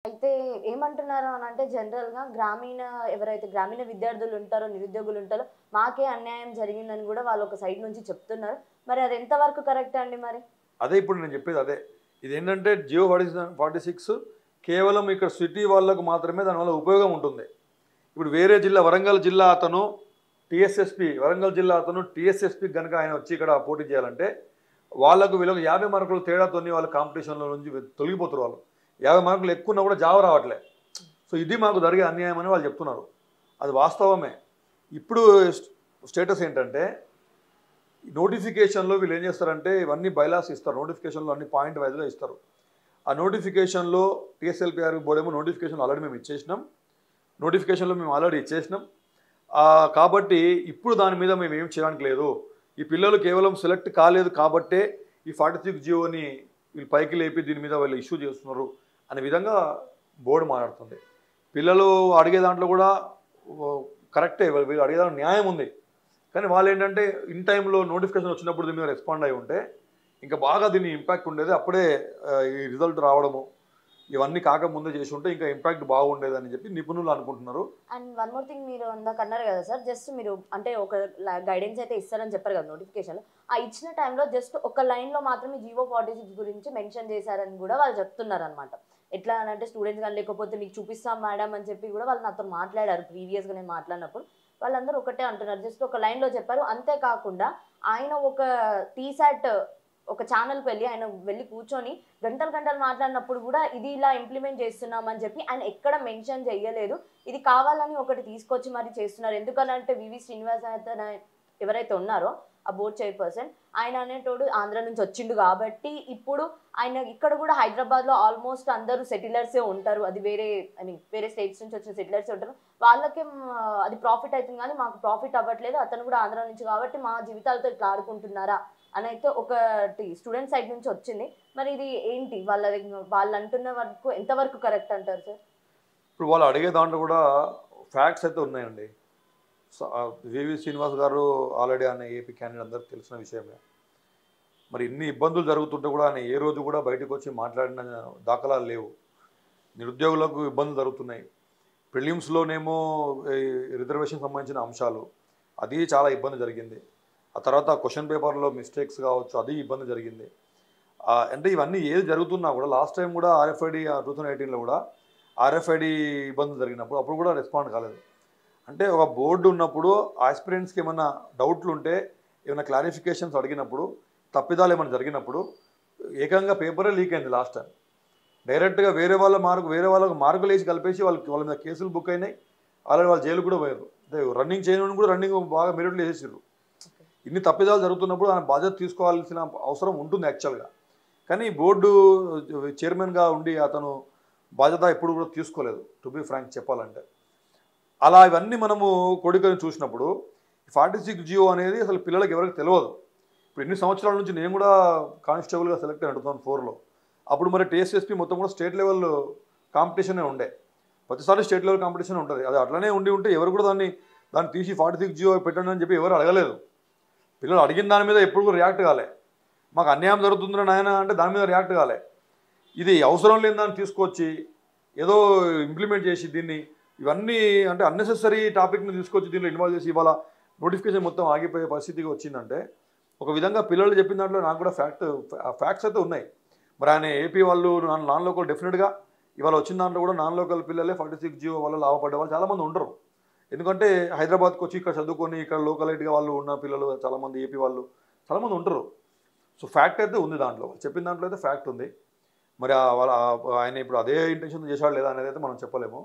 అయితే ఏమంటున్నారు అనంటే జనరల్‌గా ఎవరైతే గ్రామీణ విద్యార్థులు ఉంటారో, నిరుద్యోగులు ఉంటారో, మాకే అన్యాయం జరిగిందని గూడా వాళ్ళు ఒక సైడ్ నుంచి చెప్తున్నారు. మరి అది ఎంత వరకు కరెక్ట్ అండి మరి? అదే ఇప్పుడు నేను చెప్పేది అదే. ఇదేంటంటే జియో 46 కేవలం ఇక్కడ సిటీ వాళ్ళకు మాత్రమే దానివల్ల ఉపయోగం ఉంటుంది. ఇప్పుడు వేరే జిల్లా వరంగల్ జిల్లా అతను వరంగల్ జిల్లా అతను టీఎస్ఎస్‌పీ గనుక ఆయన వచ్చి ఇక్కడ పోటీ చేయాలంటే వాళ్ళకు వీళ్ళకి 50 మార్కుల తేడాతోని వాళ్ళు కాంపిటీషన్‌లో నుంచి తొలగిపోతారు వాళ్ళు. 50 మార్కులు ఎక్కువున్నా కూడా జాబ్ రావట్లే. సో ఇది మాకు జరిగే అన్యాయం అని వాళ్ళు చెప్తున్నారు. అది వాస్తవమే. ఇప్పుడు స్టేటస్ ఏంటంటే నోటిఫికేషన్‌లో వీళ్ళు ఏం చేస్తారంటే ఇవన్నీ బైలాస్ ఇస్తారు. నోటిఫికేషన్‌లో అన్ని పాయింట్ వైస్‌గా ఇస్తారు. ఆ నోటిఫికేషన్‌లో టీఎస్ఎల్‌పీఆర్ బోర్డేమో నోటిఫికేషన్ ఆల్రెడీ మేము ఇచ్చేసినాం. నోటిఫికేషన్‌లో మేము ఆల్రెడీ ఇచ్చేసినాం. కాబట్టి ఇప్పుడు దాని మీద మేము ఏం చేయడానికి లేదు. ఈ పిల్లలు కేవలం సెలెక్ట్ కాలేదు కాబట్టే ఈ 46 జియోని వీళ్ళు పైకి లేపి దీని మీద వీళ్ళు ఇష్యూ చేస్తున్నారు అనే విధంగా బోర్డు మాట్లాడుతుంది. పిల్లలు అడిగే దాంట్లో కూడా కరెక్టే, వీళ్ళు అడిగే దాంట్లో న్యాయం ఉంది. కానీ వాళ్ళు ఏంటంటే ఇన్ టైంలో నోటిఫికేషన్ వచ్చినప్పుడు దీని మీద రెస్పాండ్ అయి ఉంటే ఇంకా బాగా దీని ఇంపాక్ట్ ఉండేది. అప్పుడే ఈ రిజల్ట్ రావడము ఇవన్నీ కాకముందే చేసి ఉంటే ఇంకా ఇంపాక్ట్ బాగుండేదని చెప్పి నిపుణులు అనుకుంటున్నారు. అండ్ వన్ మోర్ థింగ్ మీరు ఇందాక అన్నారు కదా సార్, జస్ట్ మీరు అంటే ఒక గైడెన్స్ అయితే ఇస్తారని చెప్పారు కదా నోటిఫికేషన్‌లో. ఆ ఇచ్చిన టైంలో జస్ట్ ఒక లైన్‌లో మాత్రమే జియో 46 గురించి మెన్షన్ చేశారని కూడా వాళ్ళు చెప్తున్నారనమాట. ఎట్లా అనంటే స్టూడెంట్స్ గాని లేకపోతే మీకు చూపిస్తాం మేడం అని చెప్పి కూడా వాళ్ళు నాతో మాట్లాడారు ప్రీవియస్‌గా నేను మాట్లాడినప్పుడు. వాళ్ళందరూ ఒకటే అంటున్నారు. జస్ట్ ఒక లైన్‌లో చెప్పారు. అంతే కాకుండా ఆయన ఒక టీసాట్ ఒక ఛానెల్‌కి ఆయన వెళ్లి కూర్చొని గంటలు గంటలు మాట్లాడినప్పుడు కూడా ఇది ఇలా ఇంప్లిమెంట్ చేస్తున్నామని చెప్పి ఆయన ఎక్కడ మెన్షన్ చేయలేదు. ఇది కావాలని ఒకటి తీసుకొచ్చి మరి చేస్తున్నారు. ఎందుకనంటే వివి శ్రీనివాస్ అతను ఎవరైతే ఉన్నారో ఆ బోర్డ్ చైర్పర్సన్ ఆయన అనేటోడు ఆంధ్ర నుంచి వచ్చిండు కాబట్టి ఇప్పుడు ఆయన ఇక్కడ కూడా హైదరాబాద్‌లో ఆల్మోస్ట్ అందరూ సెటిలర్సే ఉంటారు. అది వేరే స్టేట్స్ నుంచి వచ్చిన సెటిలర్సే ఉంటారు. వాళ్ళకి అది ప్రాఫిట్ అయితుంది కానీ మాకు ప్రాఫిట్ అవ్వట్లేదు. అతను కూడా ఆంధ్ర నుంచి కాబట్టి మా జీవితాలతో ఇట్లా ఆడుకుంటున్నారా అనైతే ఒకటి స్టూడెంట్ సైడ్ నుంచి వచ్చింది. మరి ఇది ఏంటి? వాళ్ళు అంటున్న వరకు ఎంతవరకు కరెక్ట్ అంటారు సార్? ఇప్పుడు వాళ్ళు అడిగే దాంట్లో కూడా ఫ్యాక్ట్స్ అయితే ఉన్నాయండి. వివి శ్రీనివాస్ గారు ఆల్రెడీ ఆయన ఏపీ క్యాండిడేట్ అందరికీ తెలిసిన విషయమే. మరి ఇన్ని ఇబ్బందులు జరుగుతుంటే కూడా ఆయన ఏ రోజు కూడా బయటకు వచ్చి మాట్లాడిన దాఖలాలు లేవు. నిరుద్యోగులకు ఇబ్బందులు జరుగుతున్నాయి. ప్రిలిమ్స్లోనేమో రిజర్వేషన్ సంబంధించిన అంశాలు అది చాలా ఇబ్బంది జరిగింది. ఆ తర్వాత క్వశ్చన్ పేపర్లో మిస్టేక్స్ కావచ్చు, అది ఇబ్బంది జరిగింది. అంటే ఇవన్నీ ఏది జరుగుతున్నా కూడా లాస్ట్ టైం కూడా ఆర్ఎఫ్ఐడి 2018లో కూడా ఆర్ఎఫ్ఐడి ఇబ్బందులు జరిగినప్పుడు అప్పుడు కూడా రెస్పాండ్ కాలేదు. అంటే ఒక బోర్డు ఉన్నప్పుడు ఆస్పిరెంట్స్కి ఏమైనా డౌట్లు ఉంటే ఏమైనా క్లారిఫికేషన్స్ అడిగినప్పుడు తప్పిదాలు ఏమైనా జరిగినప్పుడు ఏకంగా పేపరే లీక్ అయింది లాస్ట్ టైం. డైరెక్ట్గా వేరే వాళ్ళకు మార్కులు వేసి కలిపేసి వాళ్ళ మీద కేసులు బుక్ అయినాయి. ఆల్రెడీ వాళ్ళు జైలు కూడా పోయారు. అంటే రన్నింగ్ చేయని కూడా రన్నింగ్ బాగా మెరిట్లు వేసేసారు. ఇన్ని తప్పిదాలు జరుగుతున్నప్పుడు ఆయన బాధ్యత తీసుకోవాల్సిన అవసరం ఉంటుంది యాక్చువల్గా. కానీ బోర్డు చైర్మన్గా ఉండి అతను బాధ్యత ఎప్పుడు కూడా తీసుకోలేదు, టు బీ ఫ్రాంక్ చెప్పాలంటే. అలా ఇవన్నీ మనము కొడుకొని చూసినప్పుడు 46 జియో అనేది అసలు పిల్లలకి ఎవరికి తెలియదు. ఇప్పుడు ఎన్ని సంవత్సరాల నుంచి నేను కూడా కానిస్టేబుల్గా సెలెక్ట్ అయిన 2004లో. అప్పుడు మరి టీఎస్ఎస్పీ మొత్తం కూడా స్టేట్ లెవెల్ కాంపిటీషనే ఉండే. ప్రతిసారి స్టేట్ లెవెల్ కాంపిటీషన్ ఉంటుంది. అది అట్లనే ఉంటే ఎవరు కూడా దాన్ని తీసి 46 జియో పెట్టండి అని చెప్పి ఎవరు అడగలేదు. పిల్లలు అడిగిన దాని మీద ఎప్పుడు కూడా రియాక్ట్ కాలే. మాకు అన్యాయం జరుగుతుందని నాయన అంటే దాని మీద రియాక్ట్ కాలే. ఇది అవసరం లేని దాన్ని తీసుకొచ్చి ఏదో ఇంప్లిమెంట్ చేసి ఇవన్నీ అంటే అన్నెసెసరీ టాపిక్ని తీసుకొచ్చి దీనిలో ఇన్వాల్వ్ చేసి ఇవాళ నోటిఫికేషన్ మొత్తం ఆగిపోయే పరిస్థితికి వచ్చిందంటే ఒక విధంగా పిల్లలు చెప్పిన దాంట్లో నాకు కూడా ఫ్యాక్ట్స్ అయితే ఉన్నాయి. మరి ఆయన ఏపీ వాళ్ళు నాన్ లోకల్ డెఫినెట్గా ఇవాళ వచ్చిన దాంట్లో కూడా నాన్ లోకల్ పిల్లలే 46 జియో వల్ల లాభపడ్డే వాళ్ళు చాలామంది ఉండరు. ఎందుకంటే హైదరాబాద్కి వచ్చి ఇక్కడ చదువుకొని ఇక్కడ లోకలైట్గా వాళ్ళు ఉన్న పిల్లలు చాలామంది ఏపీ వాళ్ళు చాలామంది ఉంటారు. సో ఫ్యాక్ట్ అయితే ఉంది దాంట్లో, చెప్పిన దాంట్లో అయితే ఫ్యాక్ట్ ఉంది. మరి ఆయన ఇప్పుడు అదే ఇంటెన్షన్ చేశాడు లేదా అనేది అయితే మనం చెప్పలేము.